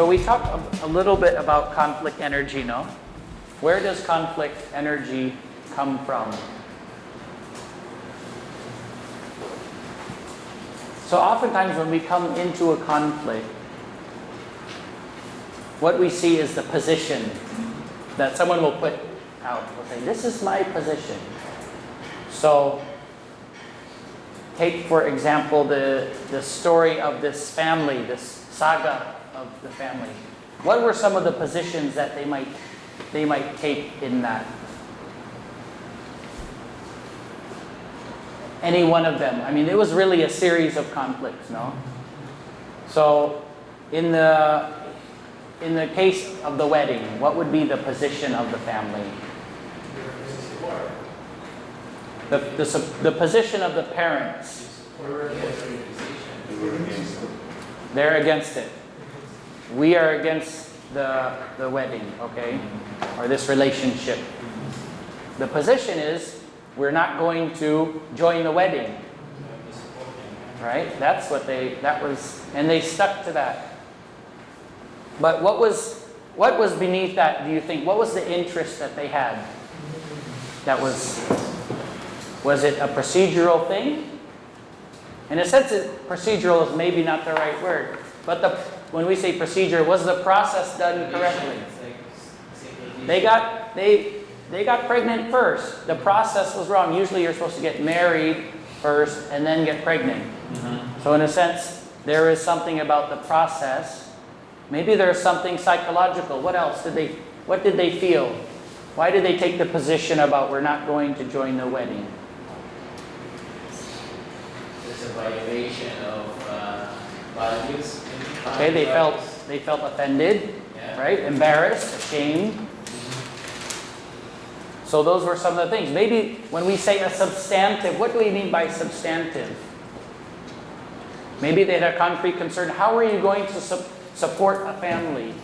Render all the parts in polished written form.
So we talked a little bit about conflict energy, no? Where does conflict energy come from? So oftentimes when we come into a conflict, what we see is the position that someone will put out. Will say, this is my position. So take, for example, the story of this family, this saga of the family. What were some of the positions that they might take in that? Any one of them. I mean, it was really a series of conflicts, no? So in the case of the wedding, what would be the position of the family? The position of the parents. They're against it. We are against the wedding, okay? Or this relationship. The position is, we're not going to join the wedding. Right? And they stuck to that. But what was beneath that, do you think? What was the interest that they had? Was it a procedural thing? In a sense, procedural is maybe not the right word. But when we say procedure, was the process done correctly? They got pregnant first. The process was wrong. Usually you're supposed to get married first and then get pregnant. Mm-hmm. So in a sense, there is something about the process. Maybe there's something psychological. What else what did they feel? Why did they take the position about we're not going to join the wedding? There's a violation of values. Okay, they felt offended, yeah. Right? Embarrassed, ashamed. So those were some of the things. Maybe when we say a substantive, what do we mean by substantive? Maybe they had a concrete concern. How are you going to support a family?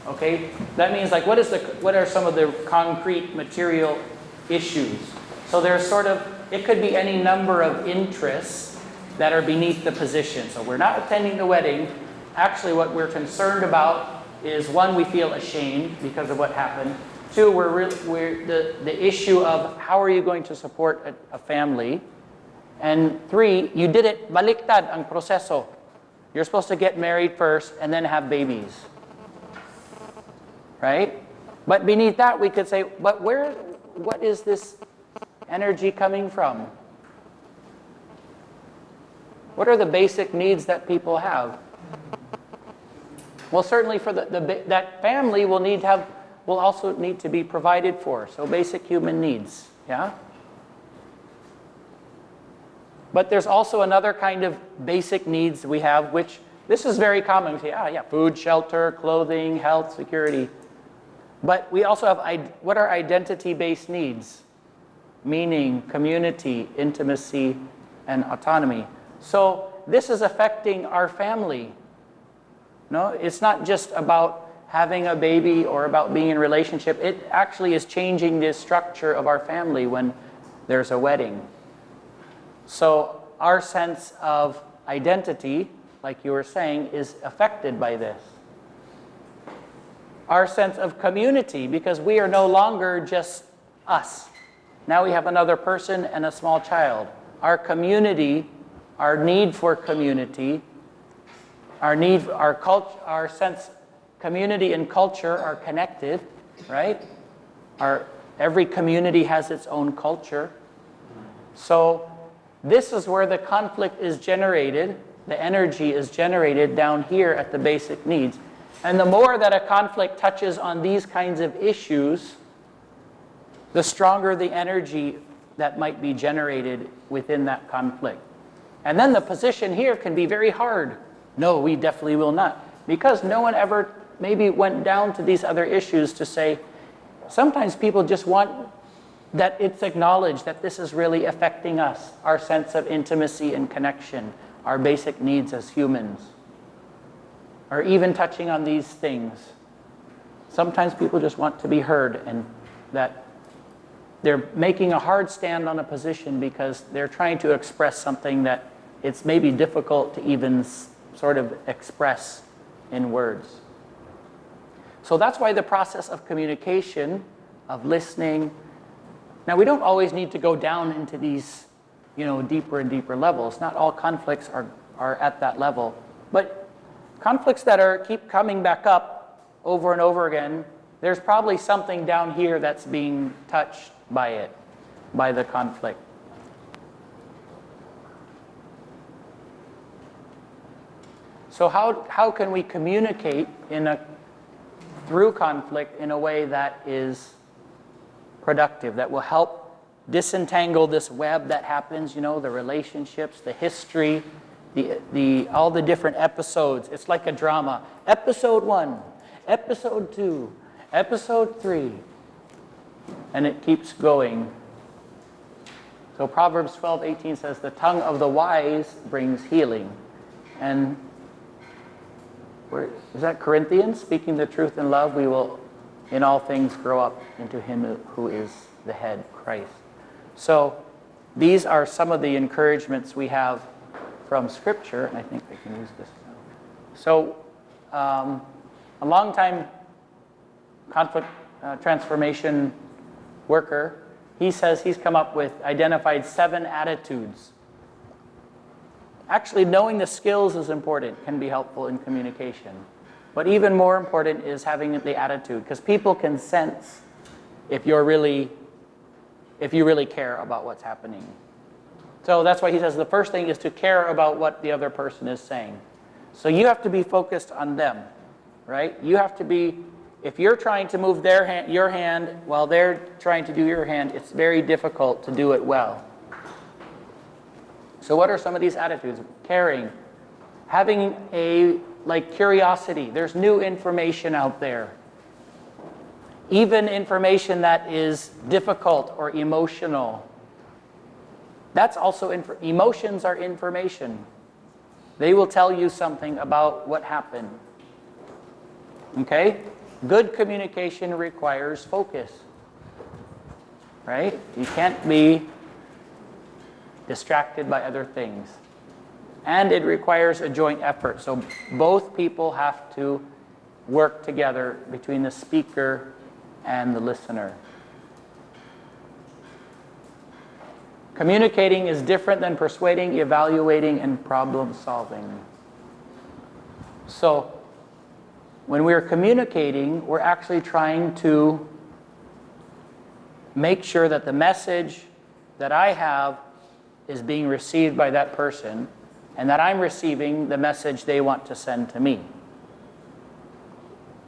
Okay, that means like what are some of the concrete material issues? So there's it could be any number of interests that are beneath the position. So we're not attending the wedding. Actually, what we're concerned about is, one, we feel ashamed because of what happened. Two, the issue of how are you going to support a family. And three, you did it, baliktad ang proseso. You're supposed to get married first and then have babies. Right? But beneath that, we could say, but what is this energy coming from? What are the basic needs that people have? Well, certainly for that family will also need to be provided for. So basic human needs, yeah? But there's also another kind of basic needs we have, which this is very common. We say, food, shelter, clothing, health, security. But we also have, what are identity-based needs? Meaning, community, intimacy, and autonomy. So this is affecting our family. No, it's not just about having a baby or about being in a relationship. It actually is changing the structure of our family when there's a wedding. So our sense of identity, like you were saying, is affected by this. Our sense of community, because we are no longer just us. Now we have another person and a small child. Our community, our need for community, our sense, community and culture are connected, right? Every community has its own culture. So this is where the conflict is generated, the energy is generated down here at the basic needs. And the more that a conflict touches on these kinds of issues, the stronger the energy that might be generated within that conflict. And then the position here can be very hard. No, we definitely will not. Because no one ever maybe went down to these other issues to say, sometimes people just want that it's acknowledged that this is really affecting us, our sense of intimacy and connection, our basic needs as humans, or even touching on these things. Sometimes people just want to be heard, and that they're making a hard stand on a position because they're trying to express something that it's maybe difficult to even sort of express in words. So that's why the process of communication, of listening. Now, we don't always need to go down into these, deeper and deeper levels. Not all conflicts are at that level. But conflicts that keep coming back up over and over again, there's probably something down here that's being touched by it, by the conflict. So how can we communicate through conflict in a way that is productive, that will help disentangle this web that happens, the relationships, the history, all the different episodes. It's like a drama. Episode 1, episode 2, episode 3, and it keeps going. So Proverbs 12:18 says, "The tongue of the wise brings healing." And is that Corinthians? "Speaking the truth in love, we will in all things grow up into him who is the head, Christ." So these are some of the encouragements we have from Scripture. And I think I can use this. So a long-time conflict transformation worker, he says he's come up with, identified 7 attitudes. Actually, knowing the skills is important, can be helpful in communication. But even more important is having the attitude, because people can sense if you really care about what's happening. So that's why he says the first thing is to care about what the other person is saying. So you have to be focused on them, right? You have to be, if you're trying to move your hand while they're trying to do your hand, it's very difficult to do it well. So what are some of these attitudes? Caring, having curiosity. There's new information out there. Even information that is difficult or emotional. That's also, emotions are information. They will tell you something about what happened. Okay? Good communication requires focus. Right? You can't be distracted by other things. And it requires a joint effort. So both people have to work together between the speaker and the listener. Communicating is different than persuading, evaluating, and problem solving. So when we're communicating, we're actually trying to make sure that the message that I have is being received by that person, and that I'm receiving the message they want to send to me.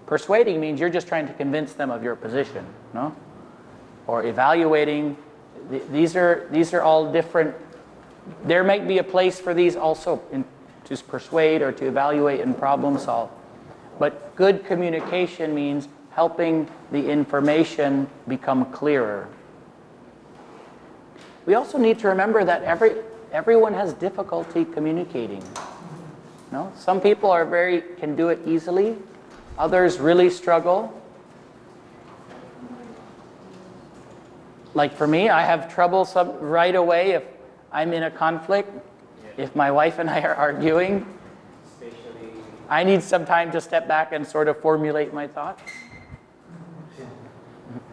Persuading means you're just trying to convince them of your position, no? Or evaluating, these are all different. There might be a place for these also, to persuade or to evaluate and problem solve. But good communication means helping the information become clearer. We also need to remember that everyone has difficulty communicating. No? Some people can do it easily. Others really struggle. Like for me, I have trouble right away if I'm in a conflict. If my wife and I are arguing, I need some time to step back and sort of formulate my thoughts.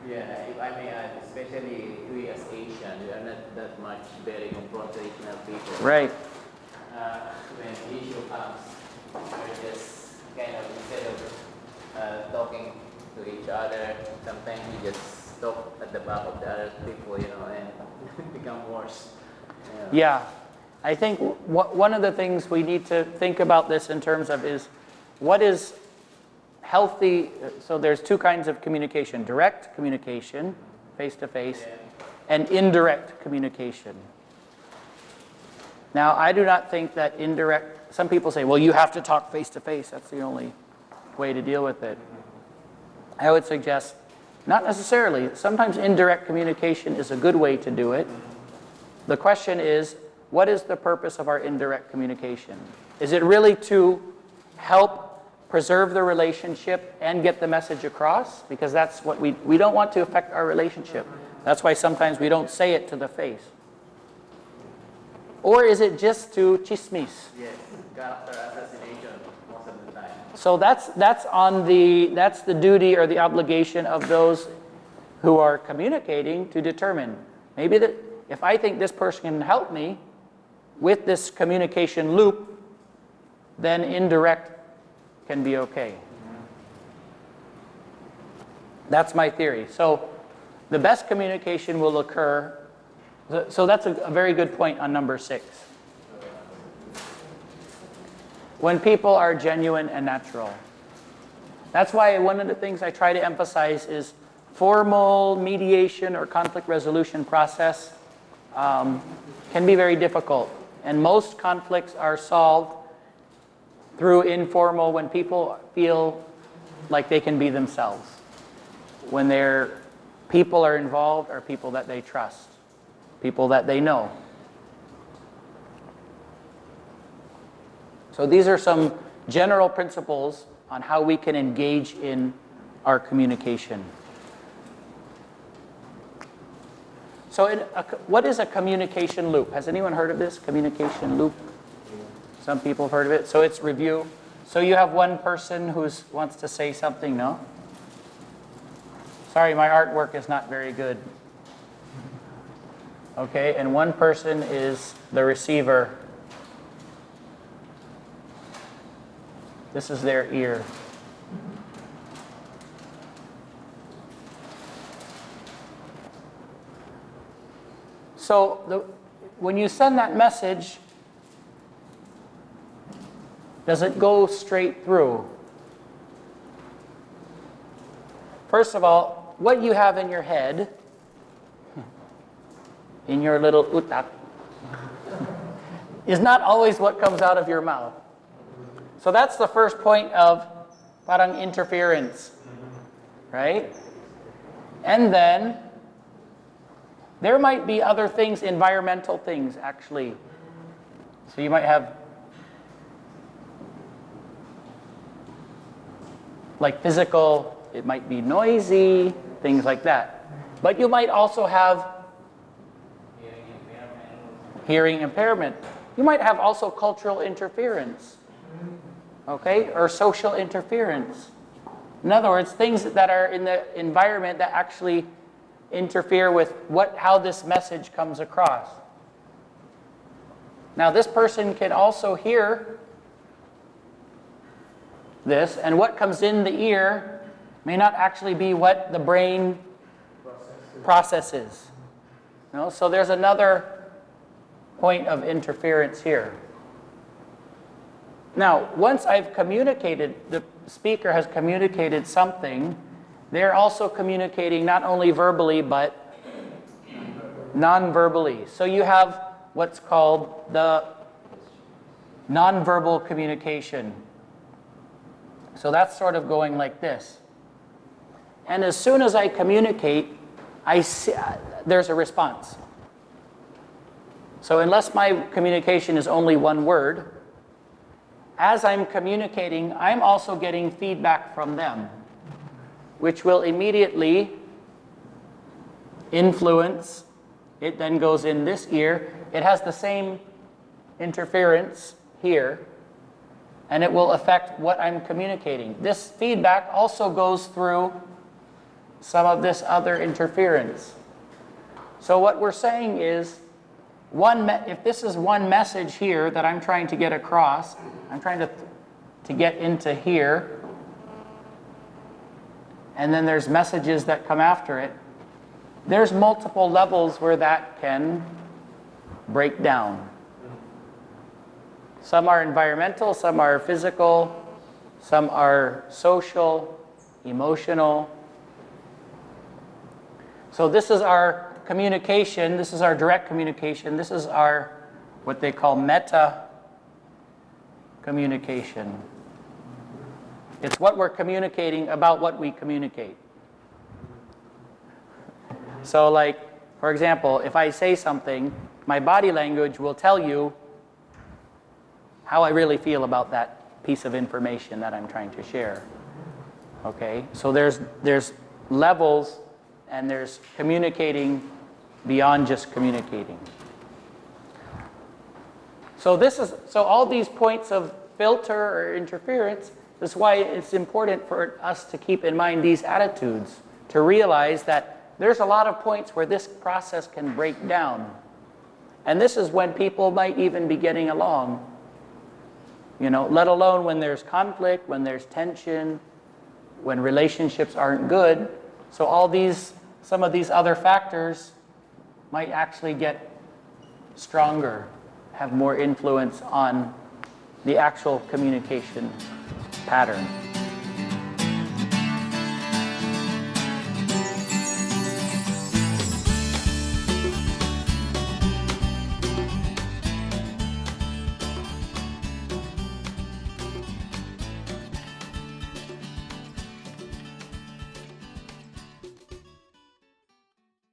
Yeah, if I may add, especially we as Asians, we are not that much very confrontational people. Right. When the issue comes, we're just kind of, instead of talking to each other, sometimes we just talk at the back of the other people, and become worse. Yeah. I think one of the things we need to think about this in terms of is what is healthy. So there's 2 kinds of communication: direct communication, face-to-face, and indirect communication. Now, I do not think that indirect, some people say, well, you have to talk face-to-face. That's the only way to deal with it. I would suggest, not necessarily. Sometimes indirect communication is a good way to do it. The question is, what is the purpose of our indirect communication? Is it really to help preserve the relationship and get the message across? Because that's what we don't want to affect our relationship. That's why sometimes we don't say it to the face. Or is it just to chismis? Yes, character assassination most of the time. So that's the duty or the obligation of those who are communicating to determine. Maybe that if I think this person can help me with this communication loop, then indirect can be okay. That's my theory. So the best communication will occur. So that's a very good point on number 6. When people are genuine and natural. That's why one of the things I try to emphasize is formal mediation or conflict resolution process can be very difficult. And most conflicts are solved through informal, when people feel like they can be themselves. When people are involved are people that they trust, people that they know. So these are some general principles on how we can engage in our communication. So what is a communication loop? Has anyone heard of this, communication loop? Some people have heard of it. So it's review. So you have one person who wants to say something, no? Sorry, my artwork is not very good. Okay, and one person is the receiver. This is their ear. So when you send that message, does it go straight through? First of all, what you have in your head, in your little utak, is not always what comes out of your mouth. So that's the first point of parang interference, right? And then there might be other things, environmental things actually. So you might have like physical, it might be noisy, things like that. But you might also have hearing impairment. You might have also cultural interference, okay, or social interference. In other words, things that are in the environment that actually interfere with how this message comes across. Now, this person can also hear this, and what comes in the ear may not actually be what the brain processes. No? So there's another point of interference here. Now, once I've communicated, the speaker has communicated something, they're also communicating not only verbally, but non-verbally. So you have what's called the non-verbal communication. So that's sort of going like this. And as soon as I communicate, there's a response. So unless my communication is only one word, as I'm communicating, I'm also getting feedback from them, which will immediately influence. It then goes in this ear. It has the same interference here, and it will affect what I'm communicating. This feedback also goes through some of this other interference. So what we're saying is, if this is one message here that I'm trying to get across, I'm trying to get into here, and then there's messages that come after it, there's multiple levels where that can break down. Some are environmental, some are physical, some are social, emotional. So this is our communication, this is our direct communication, this is our, what they call meta communication. It's what we're communicating about what we communicate. So like, for example, if I say something, my body language will tell you how I really feel about that piece of information that I'm trying to share. Okay, so there's levels, and there's communicating beyond just communicating. So all these points of filter or interference That's why it's important for us to keep in mind these attitudes, to realize that there's a lot of points where this process can break down. And this is when people might even be getting along, let alone when there's conflict, when there's tension, when relationships aren't good. So some of these other factors might actually get stronger, have more influence on the actual communication pattern.